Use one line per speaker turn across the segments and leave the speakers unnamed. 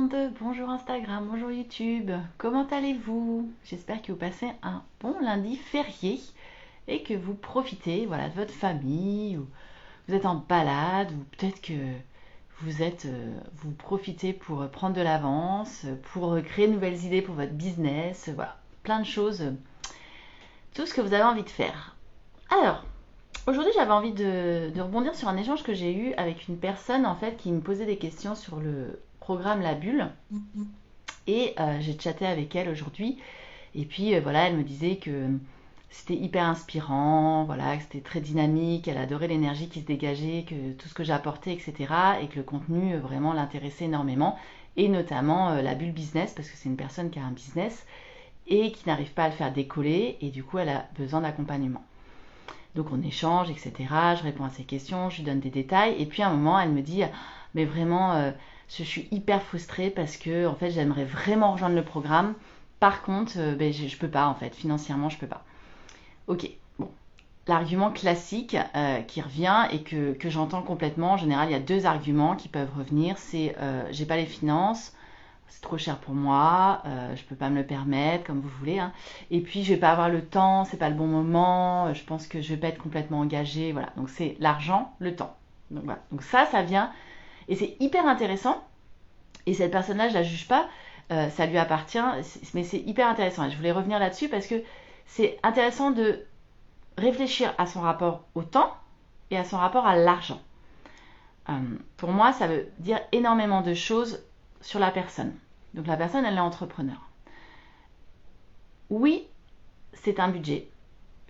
monde, bonjour Instagram, bonjour YouTube, comment allez-vous? J'espère que vous passez un bon lundi férié et que vous profitez voilà, de votre famille, ou vous êtes en balade, ou peut-être que vous profitez pour prendre de l'avance, pour créer de nouvelles idées pour votre business, voilà, plein de choses, tout ce que vous avez envie de faire. Alors, aujourd'hui j'avais envie de rebondir sur un échange que j'ai eu avec une personne en fait qui me posait des questions sur le programme La Bulle. Et j'ai chatté avec elle aujourd'hui. Et puis voilà, elle me disait que c'était hyper inspirant, voilà, que c'était très dynamique, elle adorait l'énergie qui se dégageait, que tout ce que j'apportais, etc. Et que le contenu vraiment l'intéressait énormément. Et notamment la bulle business, parce que c'est une personne qui a un business et qui n'arrive pas à le faire décoller. Et du coup, elle a besoin d'accompagnement. Donc on échange, etc. Je réponds à ses questions, je lui donne des détails. Et puis à un moment, elle me dit, mais vraiment, je suis hyper frustrée parce que en fait, j'aimerais vraiment rejoindre le programme. Par contre, ben, je peux pas en fait, financièrement, je peux pas. Ok, bon. L'argument classique qui revient et que j'entends complètement, en général, il y a deux arguments qui peuvent revenir. C'est j'ai pas les finances, c'est trop cher pour moi, je peux pas me le permettre, comme vous voulez, hein. Et puis je vais pas avoir le temps, c'est pas le bon moment, je pense que je vais pas être complètement engagée, voilà. Donc c'est l'argent, le temps. Donc voilà. Donc ça vient et c'est hyper intéressant. Et cette personne-là, je la juge pas, ça lui appartient, mais c'est hyper intéressant. Et je voulais revenir là-dessus parce que c'est intéressant de réfléchir à son rapport au temps et à son rapport à l'argent. Euh, pour moi, ça veut dire énormément de choses sur la personne. Donc la personne, elle est entrepreneur. Oui, c'est un budget.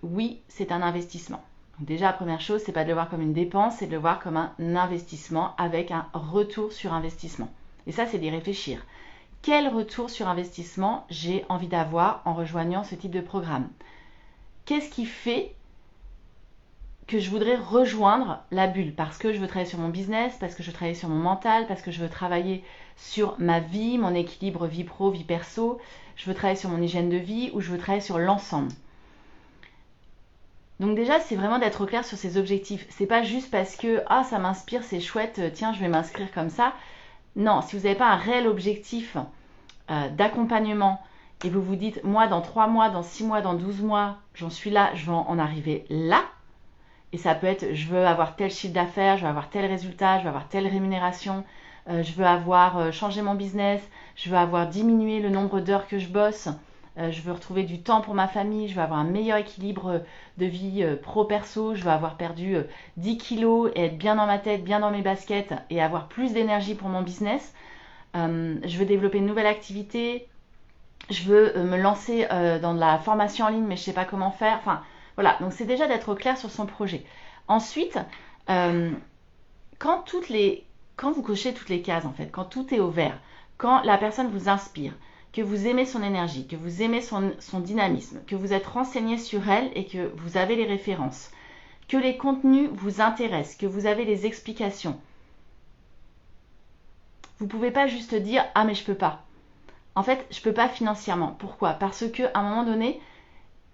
Oui, c'est un investissement. Donc déjà, la première chose, c'est pas de le voir comme une dépense, c'est de le voir comme un investissement avec un retour sur investissement. Et ça, c'est d'y réfléchir. Quel retour sur investissement j'ai envie d'avoir en rejoignant ce type de programme? Qu'est-ce qui fait que je voudrais rejoindre la bulle? Parce que je veux travailler sur mon business, parce que je veux travailler sur mon mental, parce que je veux travailler sur ma vie, mon équilibre vie pro, vie perso, je veux travailler sur mon hygiène de vie, ou je veux travailler sur l'ensemble. Donc déjà, c'est vraiment d'être au clair sur ses objectifs. C'est pas juste parce que ah ça m'inspire, c'est chouette, tiens je vais m'inscrire comme ça. Non, si vous n'avez pas un réel objectif d'accompagnement et vous vous dites moi dans 3 mois, dans 6 mois, dans 12 mois, j'en suis là, je vais en arriver là. Et ça peut être je veux avoir tel chiffre d'affaires, je veux avoir tel résultat, je veux avoir telle rémunération, je veux avoir changé mon business, je veux avoir diminué le nombre d'heures que je bosse, je veux retrouver du temps pour ma famille, je veux avoir un meilleur équilibre de vie pro-perso, je veux avoir perdu 10 kilos et être bien dans ma tête, bien dans mes baskets et avoir plus d'énergie pour mon business. Je veux développer une nouvelle activité, je veux me lancer dans de la formation en ligne mais je ne sais pas comment faire. Enfin voilà, donc c'est déjà d'être au clair sur son projet. Ensuite, euh, quand, quand vous cochez toutes les cases en fait, quand tout est au vert, quand la personne vous inspire, que vous aimez son énergie, que vous aimez son dynamisme, que vous êtes renseigné sur elle et que vous avez les références, que les contenus vous intéressent, que vous avez les explications, vous ne pouvez pas juste dire ah mais je peux pas. En fait, je peux pas financièrement. Pourquoi? Parce que à un moment donné,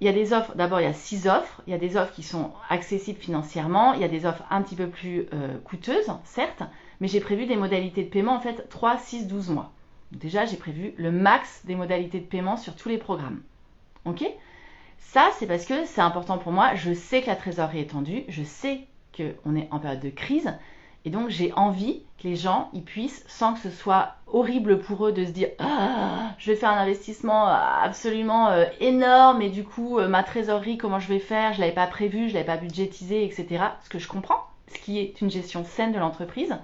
il y a des offres, d'abord il y a 6 offres, il y a des offres qui sont accessibles financièrement, il y a des offres un petit peu plus coûteuses, certes, mais j'ai prévu des modalités de paiement en fait 3, 6, 12 mois. Donc déjà j'ai prévu le max des modalités de paiement sur tous les programmes. Ok? Ça c'est parce que c'est important pour moi, je sais que la trésorerie est tendue, je sais qu'on est en période de crise, et donc j'ai envie que les gens y puissent, sans que ce soit horrible pour eux de se dire ah, je vais faire un investissement absolument énorme et du coup ma trésorerie comment je vais faire, je ne l'avais pas prévu, je ne l'avais pas budgétisé, etc. Ce que je comprends, ce qui est une gestion saine de l'entreprise.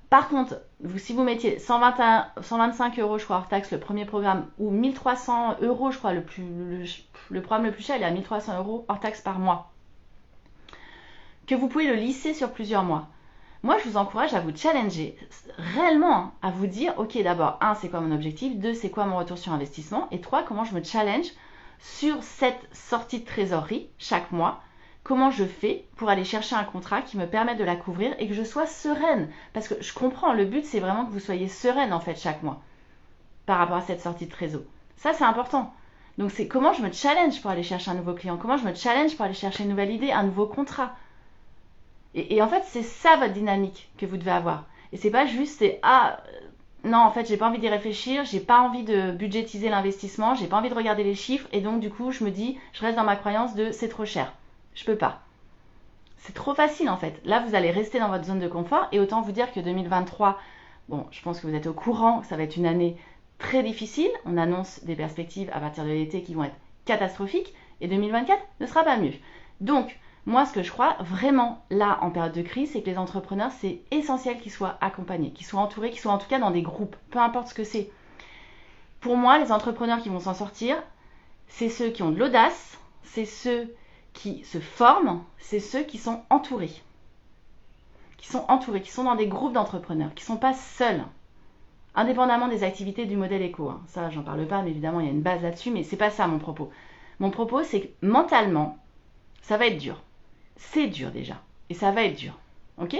Par contre, si vous mettiez 125 euros, je crois, hors taxe, le premier programme, ou 1300 euros, je crois, le programme le plus cher, il est à 1300 euros hors taxe par mois, que vous pouvez le lisser sur plusieurs mois. Moi, je vous encourage à vous challenger réellement, hein, à vous dire, ok, d'abord, 1, c'est quoi mon objectif, 2, c'est quoi mon retour sur investissement, et 3, comment je me challenge sur cette sortie de trésorerie chaque mois, comment je fais pour aller chercher un contrat qui me permette de la couvrir et que je sois sereine. Parce que je comprends, le but, c'est vraiment que vous soyez sereine, en fait, chaque mois, par rapport à cette sortie de trésor. Ça, c'est important. Donc, c'est comment je me challenge pour aller chercher un nouveau client, comment je me challenge pour aller chercher une nouvelle idée, un nouveau contrat. Et en fait, c'est ça votre dynamique que vous devez avoir. Et c'est pas juste, c'est ah, non, en fait, j'ai pas envie d'y réfléchir, j'ai pas envie de budgétiser l'investissement, j'ai pas envie de regarder les chiffres, et donc du coup, je me dis, je reste dans ma croyance de c'est trop cher. Je peux pas. C'est trop facile en fait. Là, vous allez rester dans votre zone de confort, et autant vous dire que 2023, bon, je pense que vous êtes au courant, ça va être une année très difficile. On annonce des perspectives à partir de l'été qui vont être catastrophiques, et 2024 ne sera pas mieux. Donc, moi, ce que je crois vraiment là en période de crise, c'est que les entrepreneurs, c'est essentiel qu'ils soient accompagnés, qu'ils soient entourés, qu'ils soient en tout cas dans des groupes, peu importe ce que c'est. Pour moi, les entrepreneurs qui vont s'en sortir, c'est ceux qui ont de l'audace, c'est ceux qui se forment, c'est ceux qui sont entourés. Qui sont dans des groupes d'entrepreneurs, qui ne sont pas seuls, indépendamment des activités du modèle éco. Hein. Ça, j'en parle pas, mais évidemment, il y a une base là-dessus, mais c'est pas ça mon propos. Mon propos, c'est que mentalement, ça va être dur. C'est dur déjà. Et ça va être dur. Ok ?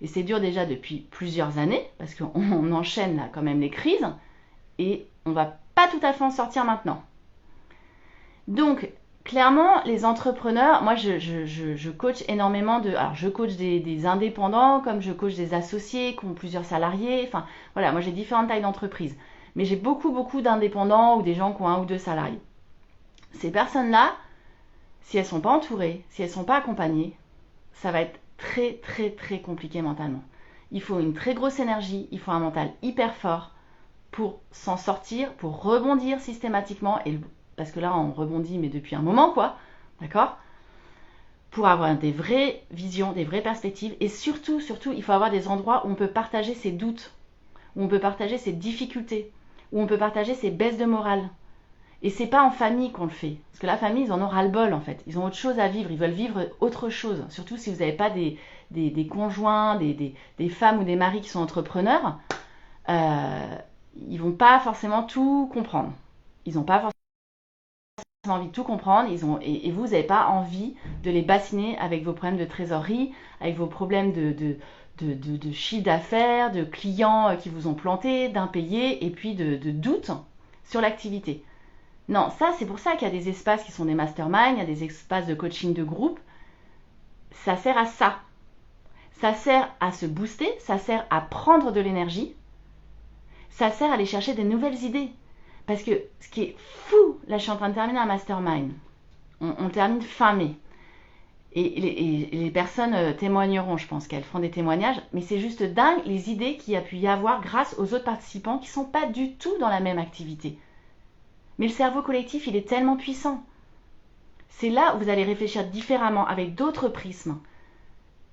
Et c'est dur déjà depuis plusieurs années, parce qu'on enchaîne là quand même les crises, et on va pas tout à fait en sortir maintenant. Donc, clairement, les entrepreneurs, moi je coach énormément de... Alors, je coach des indépendants, comme je coach des associés qui ont plusieurs salariés. Enfin, voilà, moi j'ai différentes tailles d'entreprises. Mais j'ai beaucoup d'indépendants ou des gens qui ont 1 ou 2 salariés. Ces personnes-là, si elles ne sont pas entourées, si elles ne sont pas accompagnées, ça va être très compliqué mentalement. Il faut une très grosse énergie, il faut un mental hyper fort pour s'en sortir, pour rebondir systématiquement, parce que là on rebondit mais depuis un moment quoi, d'accord ? Pour avoir des vraies visions, des vraies perspectives, et surtout, il faut avoir des endroits où on peut partager ses doutes, où on peut partager ses difficultés, où on peut partager ses baisses de morale. Et c'est pas en famille qu'on le fait. Parce que la famille, ils en ont ras-le-bol en fait. Ils ont autre chose à vivre, ils veulent vivre autre chose. Surtout si vous n'avez pas des conjoints, des femmes ou des maris qui sont entrepreneurs, ils vont pas forcément tout comprendre. Ils n'ont pas forcément envie de tout comprendre. Et vous n'avez pas envie de les bassiner avec vos problèmes de trésorerie, avec vos problèmes de chiffre d'affaires, de clients qui vous ont planté, d'impayés, et puis de doutes sur l'activité. Non, ça, c'est pour ça qu'il y a des espaces qui sont des masterminds, il y a des espaces de coaching de groupe. Ça sert à ça. Ça sert à se booster, ça sert à prendre de l'énergie, ça sert à aller chercher des nouvelles idées. Parce que ce qui est fou, là je suis en train de terminer un mastermind, on termine fin mai. Et les personnes témoigneront, je pense qu'elles feront des témoignages, mais c'est juste dingue les idées qu'il y a pu y avoir grâce aux autres participants qui ne sont pas du tout dans la même activité. Mais le cerveau collectif, il est tellement puissant. C'est là où vous allez réfléchir différemment, avec d'autres prismes.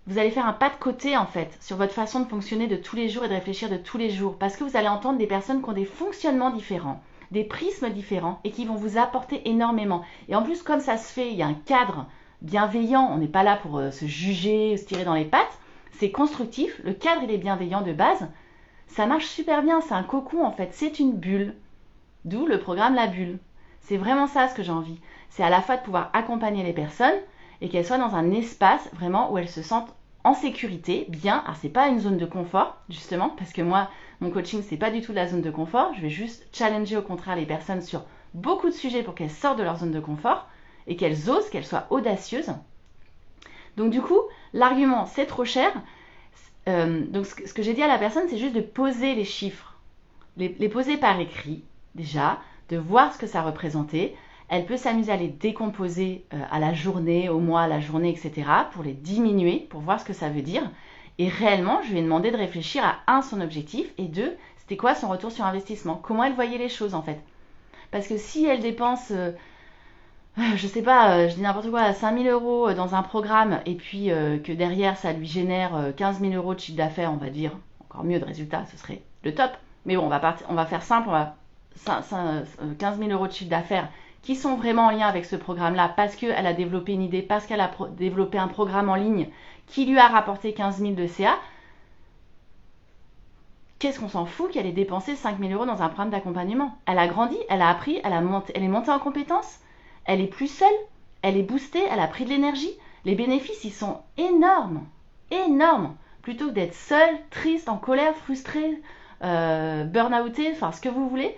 Vous allez faire un pas de côté, en fait, sur votre façon de fonctionner de tous les jours et de réfléchir de tous les jours. Parce que vous allez entendre des personnes qui ont des fonctionnements différents, des prismes différents, et qui vont vous apporter énormément. Et en plus, comme ça se fait, il y a un cadre bienveillant. On n'est pas là pour se juger, se tirer dans les pattes. C'est constructif. Le cadre, il est bienveillant de base. Ça marche super bien. C'est un cocon, en fait. C'est une bulle. D'où le programme La Bulle. C'est vraiment ça ce que j'ai envie. C'est à la fois de pouvoir accompagner les personnes et qu'elles soient dans un espace vraiment où elles se sentent en sécurité, bien. Alors c'est pas une zone de confort, justement, parce que moi, mon coaching, c'est pas du tout de la zone de confort. Je vais juste challenger au contraire les personnes sur beaucoup de sujets pour qu'elles sortent de leur zone de confort et qu'elles osent, qu'elles soient audacieuses. Donc du coup, l'argument c'est trop cher. Donc ce que j'ai dit à la personne, c'est juste de poser les chiffres, les poser par écrit. Déjà, de voir ce que ça représentait. Elle peut s'amuser à les décomposer à la journée, au mois, à la journée, etc. pour les diminuer, pour voir ce que ça veut dire. Et réellement, je lui ai demandé de réfléchir à 1, son objectif, et 2, c'était quoi son retour sur investissement. Comment elle voyait les choses en fait. Parce que si elle dépense, je sais pas, je dis n'importe quoi, 5 000 euros dans un programme, et puis que derrière ça lui génère 15 000 euros de chiffre d'affaires, on va dire, encore mieux de résultat, ce serait le top. Mais bon, on va faire simple, on va 15 000 euros de chiffre d'affaires qui sont vraiment en lien avec ce programme-là parce qu'elle a développé une idée, parce qu'elle a développé un programme en ligne qui lui a rapporté 15 000 de CA, qu'est-ce qu'on s'en fout qu'elle ait dépensé 5 000 euros dans un programme d'accompagnement? Elle a grandi, elle a appris, elle est montée en compétences, elle est plus seule, elle est boostée, elle a pris de l'énergie. Les bénéfices, ils sont énormes, énormes. Plutôt que d'être seule, triste, en colère, frustrée, burn-outée, enfin ce que vous voulez.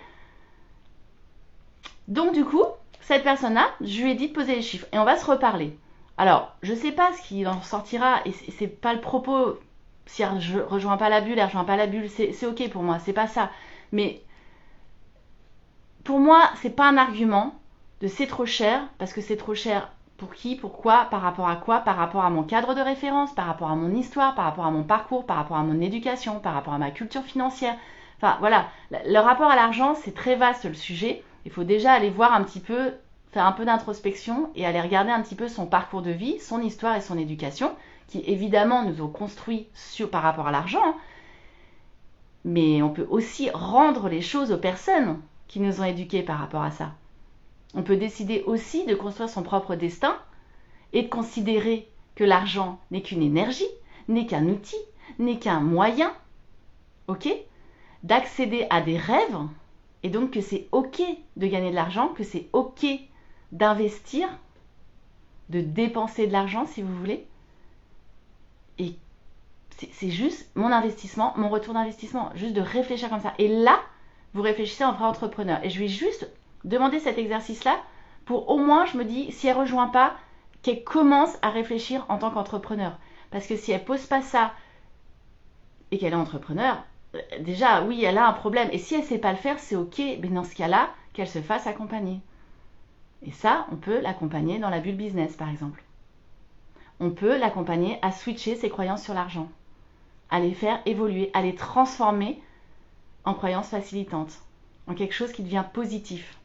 Donc du coup, cette personne-là, je lui ai dit de poser les chiffres et on va se reparler. Alors, je sais pas ce qui en sortira et c'est pas le propos si elle ne rejoint pas la bulle, elle ne rejoint pas la bulle, c'est ok pour moi, c'est pas ça. Mais pour moi, c'est pas un argument de c'est trop cher, parce que c'est trop cher pour qui, pourquoi, par rapport à quoi, par rapport à mon cadre de référence, par rapport à mon histoire, par rapport à mon parcours, par rapport à mon éducation, par rapport à ma culture financière. Enfin voilà, le rapport à l'argent, c'est très vaste le sujet. Il faut déjà aller voir un petit peu, faire un peu d'introspection et aller regarder un petit peu son parcours de vie, son histoire et son éducation, qui évidemment nous ont construit par rapport à l'argent. Hein. Mais on peut aussi rendre les choses aux personnes qui nous ont éduqués par rapport à ça. On peut décider aussi de construire son propre destin et de considérer que l'argent n'est qu'une énergie, n'est qu'un outil, n'est qu'un moyen, ok, d'accéder à des rêves, et donc que c'est ok de gagner de l'argent, que c'est ok d'investir, de dépenser de l'argent si vous voulez, et c'est juste mon investissement, mon retour d'investissement, juste de réfléchir comme ça. Et là, vous réfléchissez en vrai entrepreneur. Et je vais juste demander cet exercice-là pour au moins, je me dis, si elle ne rejoint pas, qu'elle commence à réfléchir en tant qu'entrepreneur. Parce que si elle ne pose pas ça et qu'elle est entrepreneur, déjà, oui, elle a un problème. Et si elle ne sait pas le faire, c'est ok. Mais dans ce cas-là, qu'elle se fasse accompagner. Et ça, on peut l'accompagner dans la bulle business, par exemple. On peut l'accompagner à switcher ses croyances sur l'argent, à les faire évoluer, à les transformer en croyances facilitantes, en quelque chose qui devient positif.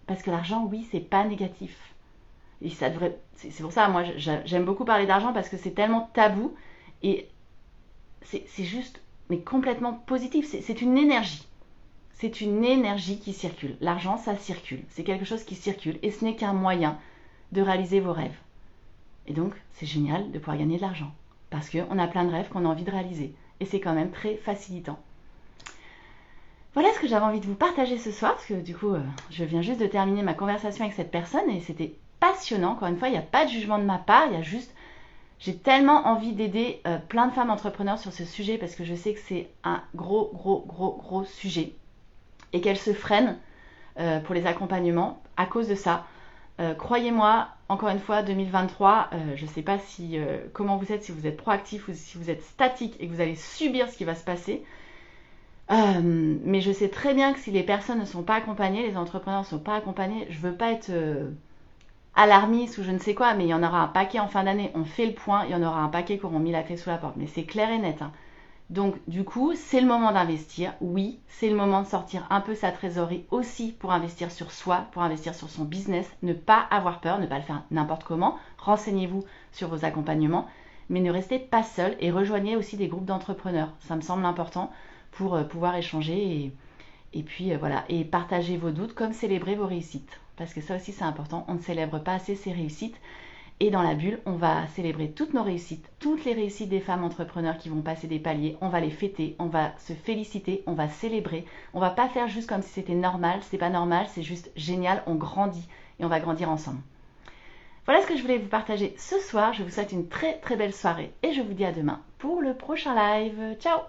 Parce que l'argent, oui, c'est pas négatif. Et ça devrait. C'est pour ça, moi, j'aime beaucoup parler d'argent parce que c'est tellement tabou et c'est juste, mais complètement positif. C'est une énergie. C'est une énergie qui circule. L'argent, ça circule. C'est quelque chose qui circule et ce n'est qu'un moyen de réaliser vos rêves. Et donc, c'est génial de pouvoir gagner de l'argent parce qu'on a plein de rêves qu'on a envie de réaliser. Et c'est quand même très facilitant. Voilà ce que j'avais envie de vous partager ce soir, parce que du coup, je viens juste de terminer ma conversation avec cette personne et c'était passionnant. Encore une fois, il n'y a pas de jugement de ma part, il y a juste... J'ai tellement envie d'aider plein de femmes entrepreneurs sur ce sujet parce que je sais que c'est un gros sujet et qu'elles se freinent pour les accompagnements à cause de ça. Croyez-moi, encore une fois, 2023, je ne sais pas comment vous êtes, si vous êtes proactif ou si vous êtes statique et que vous allez subir ce qui va se passer. Mais je sais très bien que si les personnes ne sont pas accompagnées, les entrepreneurs ne sont pas accompagnés, je ne veux pas être alarmiste ou je ne sais quoi, mais il y en aura un paquet en fin d'année, on fait le point, il y en aura un paquet qui auront mis la clé sous la porte, mais c'est clair et net. Hein. Donc du coup, c'est le moment d'investir, oui, c'est le moment de sortir un peu sa trésorerie aussi pour investir sur soi, pour investir sur son business, ne pas avoir peur, ne pas le faire n'importe comment, renseignez-vous sur vos accompagnements, mais ne restez pas seul et rejoignez aussi des groupes d'entrepreneurs, ça me semble important pour pouvoir échanger et puis voilà, et partager vos doutes comme célébrer vos réussites, parce que ça aussi c'est important, on ne célèbre pas assez ses réussites. Et dans la bulle, on va célébrer toutes nos réussites, toutes les réussites des femmes entrepreneurs qui vont passer des paliers. On va les fêter, on va se féliciter, on va célébrer. On va pas faire juste comme si c'était normal. C'est pas normal, c'est juste génial. On grandit et on va grandir ensemble. Voilà ce que je voulais vous partager ce soir. Je vous souhaite une très belle soirée et je vous dis à demain pour le prochain live. Ciao!